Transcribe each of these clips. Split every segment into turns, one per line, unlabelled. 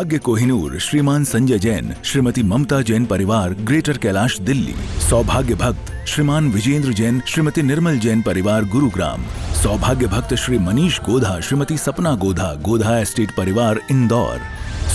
सौभाग्य कोहिनूर श्रीमान संजय जैन श्रीमती ममता जैन परिवार ग्रेटर कैलाश दिल्ली। सौभाग्य भक्त श्रीमान विजेंद्र जैन श्रीमती निर्मल जैन परिवार गुरुग्राम। सौभाग्य भक्त श्री मनीष गोधा श्रीमती सपना गोधा गोधा एस्टेट परिवार इंदौर।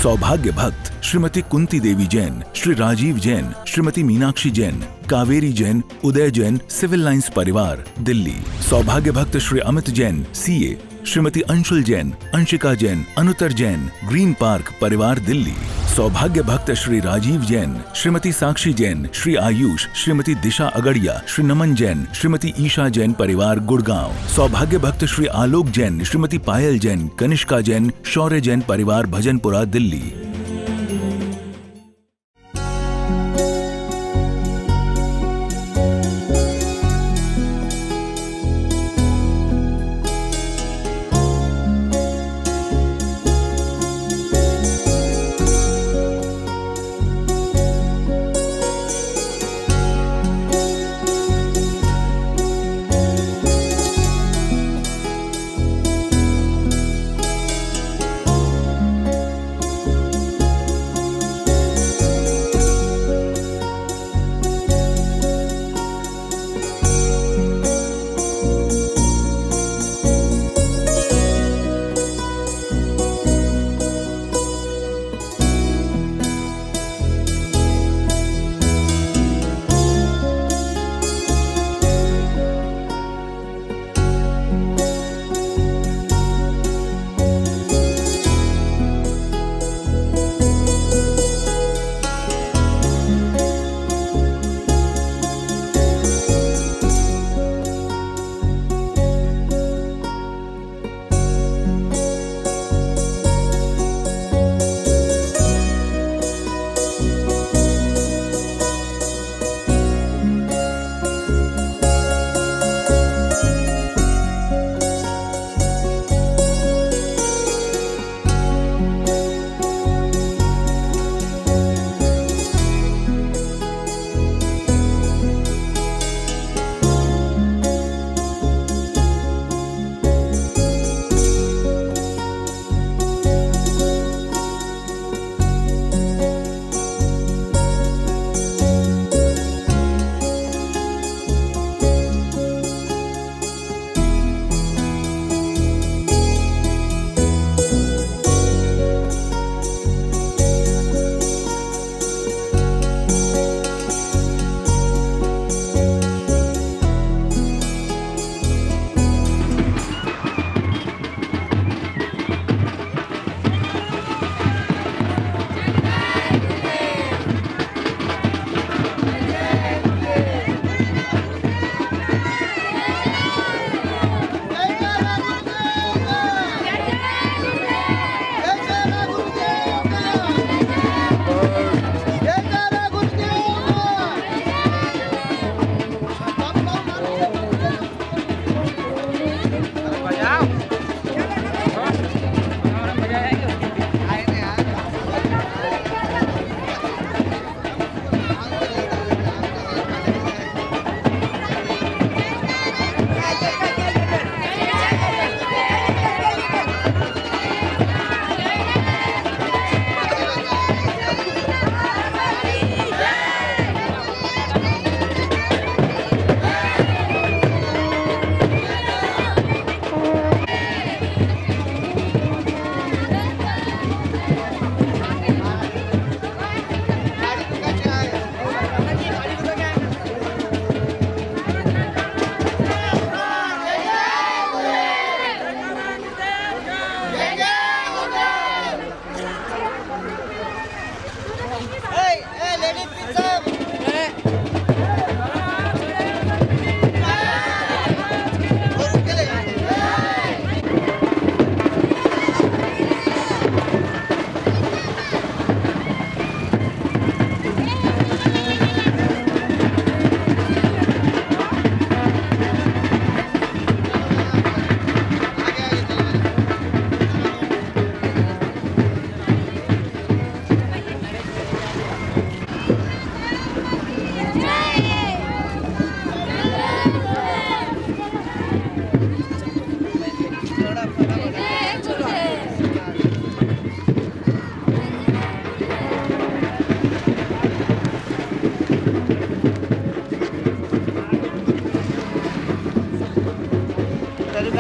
सौभाग्य भक्त श्रीमती कुंती देवी जैन श्री राजीव जैन श्रीमती मीनाक्षी जैन कावेरी जैन उदय जैन सिविल लाइंस परिवार दिल्ली। सौभाग्य भक्त Shri Amit Jain CA Shrimati Anshul Jain Anshika Jain Anuttar Jain green park परिवार दिल्ली। सौभाग्य भक्त श्री राजीव जैन श्रीमती साक्षी जैन श्री आयुष श्रीमती दिशा अगड़िया श्री नमन जैन श्रीमती ईशा जैन परिवार गुड़गांव। सौभाग्य भक्त श्री आलोक जैन श्रीमती पायल जैन कनिष्का जैन शौर्य जैन परिवार भजनपुरा दिल्ली।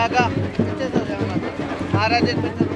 जागा पीछे से जाऊंगा महाराज एक मिनट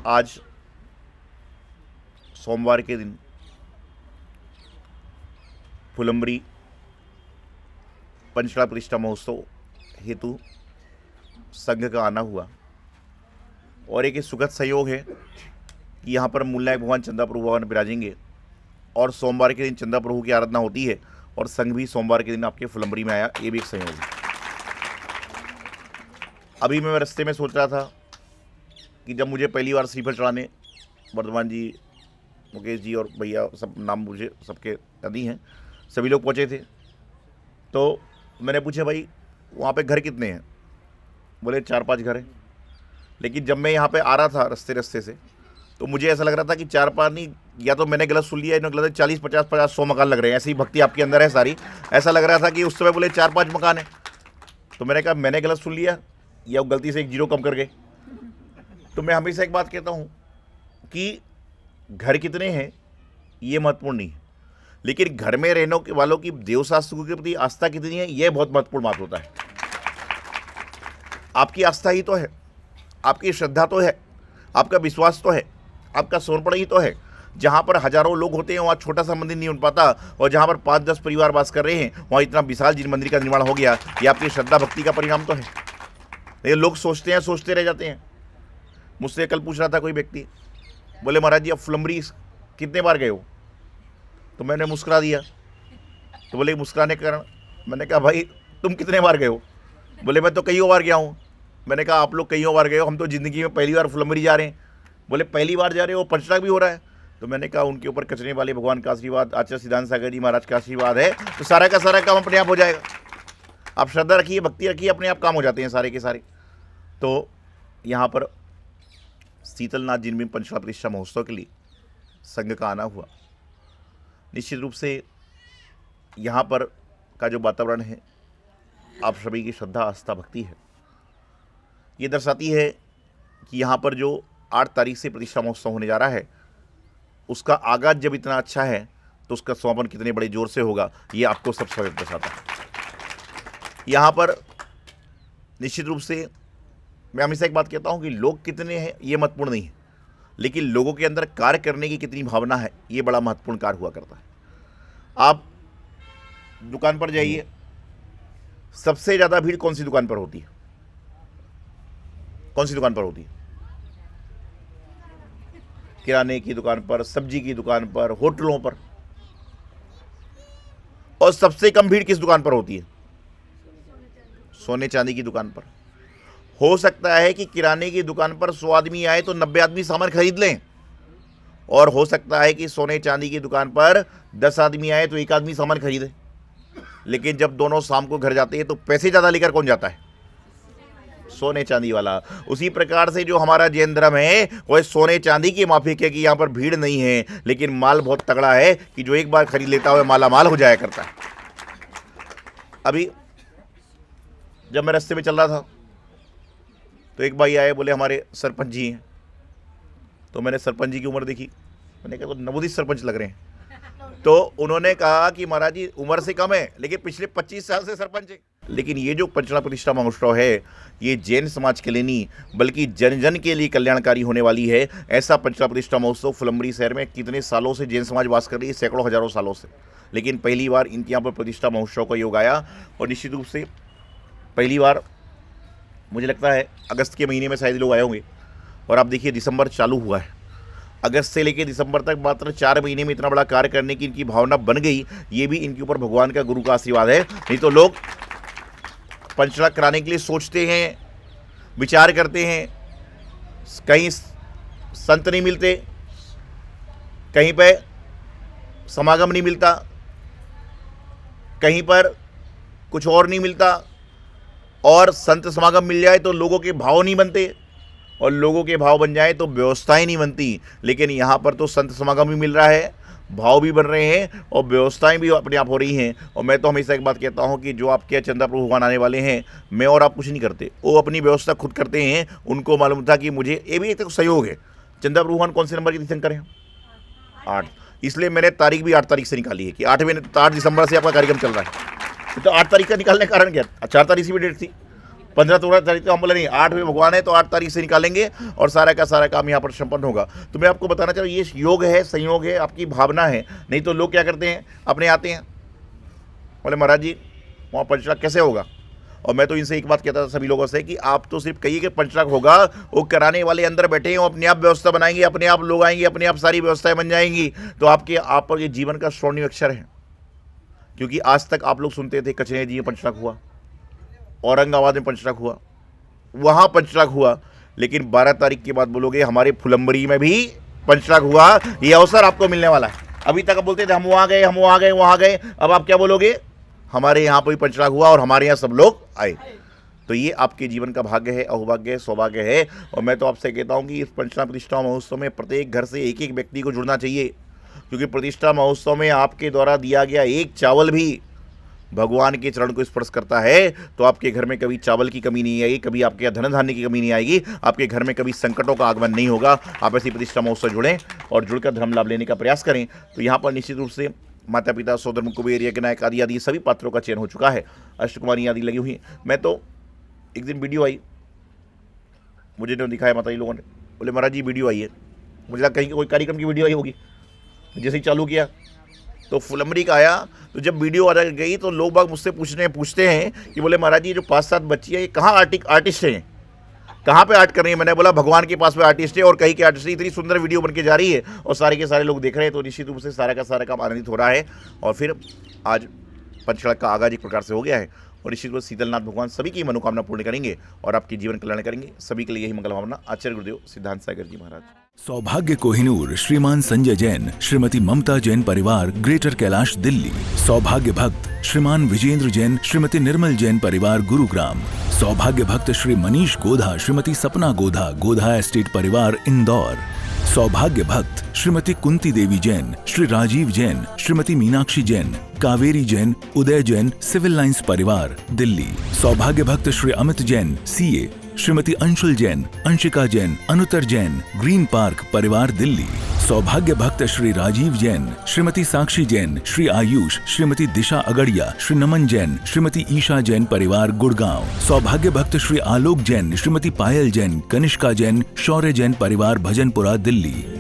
आज सोमवार के दिन फुलंबरी पंचकला प्रतिष्ठा महोत्सव हेतु संघ का आना हुआ और एक सुखद संयोग है कि यहाँ पर मूलनायक भगवान चंदा प्रभु भगवान विराजेंगे और सोमवार के दिन चंदा प्रभु की आराधना होती है और संघ भी सोमवार के दिन आपके फुलंबरी में आया, ये भी एक संयोग है। अभी मैं रास्ते में सोच रहा था कि जब मुझे पहली बार श्रीफल चढ़ाने वर्धमान जी, मुकेश जी और भैया, सब नाम मुझे सबके याद ही हैं, सभी लोग पहुँचे थे, तो मैंने पूछा भाई वहाँ पे घर कितने हैं? बोले 4-5 घर हैं। लेकिन जब मैं यहाँ पे आ रहा था रास्ते से तो मुझे ऐसा लग रहा था कि 4-5 नहीं, या तो मैंने गलत सुन लिया, इन्होंने गलत 40, 50, 100 मकान लग रहे हैं। ऐसी भक्ति आपके अंदर है सारी, ऐसा लग रहा था कि उस समय बोले 4-5 मकान है। तो मैंने कहा मैंने गलत सुन लिया या वो गलती से एक जीरो कम कर गए। तो मैं हमेशा एक बात कहता हूँ कि घर कितने हैं ये महत्वपूर्ण नहीं है, लेकिन घर में रहने वालों की देवशास्त्र के प्रति आस्था कितनी है ये बहुत महत्वपूर्ण बात होता है। आपकी आस्था ही तो है, आपकी श्रद्धा तो है, आपका विश्वास तो है, आपका समर्पण ही तो है। जहाँ पर हजारों लोग होते हैं वहाँ छोटा सा मंदिर नहीं बन पाता, और जहाँ पर 5-10 परिवार वास कर रहे हैं वहाँ इतना विशाल जिन मंदिर का निर्माण हो गया, ये आपकी श्रद्धा भक्ति का परिणाम तो है। ये लोग सोचते रह जाते हैं। मुझसे कल पूछ रहा था कोई व्यक्ति, बोले महाराज जी आप फुलंबरी कितने बार गए हो? तो मैंने मुस्कुरा दिया। तो बोले मुस्कुराने के कारण, मैंने कहा भाई तुम कितने बार गए हो? बोले मैं तो कई बार गया हूँ। मैंने कहा आप लोग कई बार गए हो, हम तो ज़िंदगी में पहली बार फुलंबरी जा रहे हैं। बोले पहली बार जा रहे हो, पंचला भी हो रहा है? तो मैंने कहा उनके ऊपर कचरे वाले भगवान का आशीर्वाद, आचार्य सिद्धांत सागर जी महाराज का आशीर्वाद है, तो सारा का सारा काम अपने आप हो जाएगा। आप श्रद्धा रखिए, भक्ति रखिए, अपने आप काम हो जाते हैं सारे के सारे। तो यहाँ पर शीतलनाथ जिन में पंचकला प्रतिष्ठा महोत्सव के लिए संघ का आना हुआ। निश्चित रूप से यहाँ पर का जो वातावरण है, आप सभी की श्रद्धा आस्था भक्ति है, ये दर्शाती है कि यहाँ पर जो 8 तारीख से प्रतिष्ठा महोत्सव होने जा रहा है, उसका आगाज जब इतना अच्छा है तो उसका समापन कितने बड़े जोर से होगा, ये आपको सब समझ दर्शाता है। यहाँ पर निश्चित रूप से मैं हमेशा एक बात कहता हूँ कि लोग कितने हैं ये महत्वपूर्ण नहीं है, लेकिन लोगों के अंदर कार्य करने की कितनी भावना है ये बड़ा महत्वपूर्ण कार्य हुआ करता है। आप दुकान पर जाइए, सबसे ज़्यादा भीड़ कौन सी दुकान पर होती है? कौन सी दुकान पर होती है? किराने की दुकान पर, सब्जी की दुकान पर, होटलों पर। और सबसे कम भीड़ किस दुकान पर होती है? सोने चांदी की दुकान पर। हो सकता है कि किराने की दुकान पर 100 आदमी आए तो 90 आदमी सामान खरीद लें, और हो सकता है कि सोने चांदी की दुकान पर 10 आदमी आए तो 1 आदमी सामान खरीदे। लेकिन जब दोनों शाम को घर जाते हैं तो पैसे ज़्यादा लेकर कौन जाता है? सोने चांदी वाला। उसी प्रकार से जो हमारा जैन धर्म है वह सोने चांदी की माफिक है कि यहाँ पर भीड़ नहीं है, लेकिन माल बहुत तगड़ा है कि जो एक बार खरीद लेता है माला माल हो जाया करता है। अभी जब मैं रास्ते में चल रहा था तो एक भाई आए, बोले हमारे सरपंच जी हैं। तो मैंने सरपंच जी की उम्र देखी, मैंने कहा तो नवोदित सरपंच लग रहे हैं। तो उन्होंने कहा कि महाराज जी उम्र से कम है, लेकिन पिछले 25 साल से सरपंच है। लेकिन ये जो पंचकला प्रतिष्ठा महोत्सव है ये जैन समाज के लिए नहीं बल्कि जन जन के लिए कल्याणकारी होने वाली है। ऐसा पंचकला प्रतिष्ठा महोत्सव फुलंबरी शहर में कितने सालों से जैन समाज वास कर रही है, सैकड़ों हजारों सालों से, लेकिन पहली बार इनके यहाँ पर प्रतिष्ठा महोत्सव का योग आया। और निश्चित रूप से पहली बार मुझे लगता है अगस्त के महीने में शायद लोग आए होंगे, और आप देखिए दिसंबर चालू हुआ है, अगस्त से लेकर दिसंबर तक मात्र 4 महीने में इतना बड़ा कार्य करने की इनकी भावना बन गई। ये भी इनके ऊपर भगवान का गुरु का आशीर्वाद है। नहीं तो लोग पंचकला कराने के लिए सोचते हैं, विचार करते हैं, कहीं संत नहीं मिलते, कहीं पे समागम नहीं मिलता, कहीं पर कुछ और नहीं मिलता, और संत समागम मिल जाए तो लोगों के भाव नहीं बनते, और लोगों के भाव बन जाए तो व्यवस्थाएं नहीं बनती। लेकिन यहाँ पर तो संत समागम भी मिल रहा है, भाव भी बन रहे हैं, और व्यवस्थाएं भी अपने आप हो रही हैं। और मैं तो हमेशा एक बात कहता हूँ कि जो आपके चंदा प्रभु भगवान आने वाले हैं, मैं और आप कुछ नहीं करते, वो अपनी व्यवस्था खुद करते हैं। उनको मालूम था कि मुझे ये भी एक तो सहयोग है। चंदा प्रभु भगवान कौन से नंबर की तीर्थंकर हैं? 8। इसलिए मैंने तारीख भी 8 तारीख से निकाली है कि 8 दिसंबर से आपका कार्यक्रम चल रहा है। तो 8 तारीख का निकालने का कारण क्या? 4 तारीख से भी डेट थी, 15-16 तारीख तो हम बोले नहीं, 8 में भगवान है तो 8 तारीख से निकालेंगे और सारा का सारा काम यहाँ पर संपन्न होगा। तो मैं आपको बताना चाहूँ, ये योग है, संयोग है, आपकी भावना है। नहीं तो लोग क्या करते हैं, अपने आते हैं, बोले महाराज जी वहाँ पंचराग कैसे होगा। और मैं तो इनसे एक बात कहता था सभी लोगों से कि आप तो सिर्फ कहिए कि पंचराग होगा, वो कराने वाले अंदर बैठे हैं, वो अपने आप व्यवस्था बनाएंगे, अपने आप लोग आएंगे, अपने आप सारी व्यवस्थाएं बन जाएंगी। तो आपके आप पर ये जीवन का स्वर्णिम अक्षर है। क्योंकि आज तक आप लोग सुनते थे कचरे जी में पंचराग हुआ, औरंगाबाद में पंचराग हुआ, वहाँ पंचराग हुआ, लेकिन 12 तारीख के बाद बोलोगे हमारे फुलंबरी में भी पंचराग हुआ। ये अवसर आपको मिलने वाला है। अभी तक आप बोलते थे हम वहाँ गए, हम वहाँ गए, वहाँ गए, अब आप क्या बोलोगे, हमारे यहाँ पर भी पंचराग हुआ और हमारे यहाँ सब लोग आए। तो ये आपके जीवन का भाग्य है, अहोभाग्य है, सौभाग्य है। और मैं तो आपसे कहता हूँ कि इस पंचना प्रतिष्ठा महोत्सव में प्रत्येक घर से एक एक व्यक्ति को जुड़ना चाहिए, क्योंकि प्रतिष्ठा महोत्सव में आपके द्वारा दिया गया एक चावल भी भगवान के चरण को स्पर्श करता है। तो आपके घर में कभी चावल की कमी नहीं आएगी, कभी आपके धन धान्य की कमी नहीं आएगी, आपके घर में कभी संकटों का आगमन नहीं होगा। आप ऐसी प्रतिष्ठा महोत्सव जुड़ें और जुड़कर धर्म लाभ लेने का प्रयास करें। तो यहाँ पर निश्चित रूप से माता पिता, सोदर, कुबेर, यज्ञनायक आदि आदि सभी पात्रों का चयन हो चुका है। अष्टकुमारी आदि लगी हुई। मैं तो एक दिन वीडियो आई, मुझे जो दिखाया माता जी लोगों ने, बोले महाराज जी वीडियो आई है, मुझे लगा कहीं कोई कार्यक्रम की वीडियो आई होगी। जैसे ही चालू किया तो फुलंबरी का आया। तो जब वीडियो आ गई तो लोग बाग मुझसे पूछते हैं कि बोले महाराज जी जो 5-7 बच्ची है ये कहाँ आर्टिस्ट हैं, कहाँ पे आर्ट कर रही है। मैंने बोला भगवान के पास में आर्टिस्ट है और कहीं के आर्टिस्ट है। इतनी सुंदर वीडियो बन के जा रही है और सारे के सारे लोग देख रहे हैं। तो निश्चित रूप से सारा का सारा काम आनंदित हो रहा है। और फिर आज पंचराग का आगाज एक प्रकार से हो गया है और निश्चित रूप से शीतलनाथ भगवान सभी की मनोकामना पूर्ण करेंगे और आपकी जीवन कल्याण करेंगे। सभी के लिए यही मंगल भावना। आचार्य गुरुदेव सिद्धांत सागर जी महाराज।
सौभाग्य कोहिनूर श्रीमान संजय जैन, श्रीमती ममता जैन परिवार, ग्रेटर कैलाश दिल्ली। सौभाग्य भक्त श्रीमान विजेंद्र जैन, श्रीमती निर्मल जैन परिवार, गुरुग्राम। सौभाग्य भक्त श्री मनीष गोधा, श्रीमती सपना गोधा, गोधा एस्टेट परिवार, इंदौर। सौभाग्य भक्त श्रीमती कुंती देवी जैन, श्री राजीव जैन, श्रीमती मीनाक्षी जैन, कावेरी जैन, उदय जैन, सिविल लाइंस परिवार, दिल्ली। सौभाग्य भक्त Shri Amit Jain, CA, Shrimati Anshul Jain, Anshika Jain, Anuttar Jain, green park परिवार, दिल्ली। सौभाग्य भक्त श्री राजीव जैन, श्रीमती साक्षी जैन, श्री आयुष, श्रीमती दिशा अगड़िया, श्री नमन जैन, श्रीमती ईशा जैन परिवार, गुड़गांव। सौभाग्य भक्त श्री आलोक जैन, श्रीमती पायल जैन, कनिष्का जैन, शौर्य जैन परिवार, भजनपुरा, दिल्ली।